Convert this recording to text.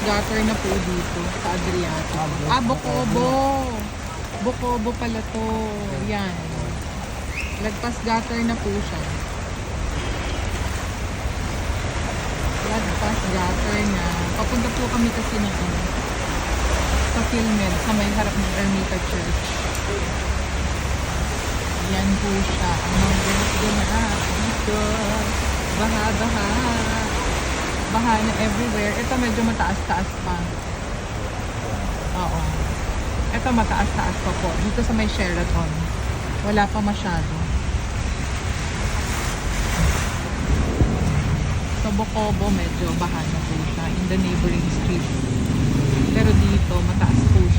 gutter na po dito sa Adriatic. Bocobo. Bocobo pala to. Yan. Lagpas gutter na po siya. Lagpas gutter na. Papunta po kami kasi ng sa Philmed, sa may harap ng Ermita Church. Yan po siya. Ang mga ganap-ganap dito. Baha-baha. Baha na everywhere. Ito medyo mataas-taas pa. Oo. Ito mataas-taas pa po. Dito sa may Sheraton. Wala pa masyado. Sa Bocobo, medyo baha na po siya in the neighboring streets. Pero dito, mataas po siya.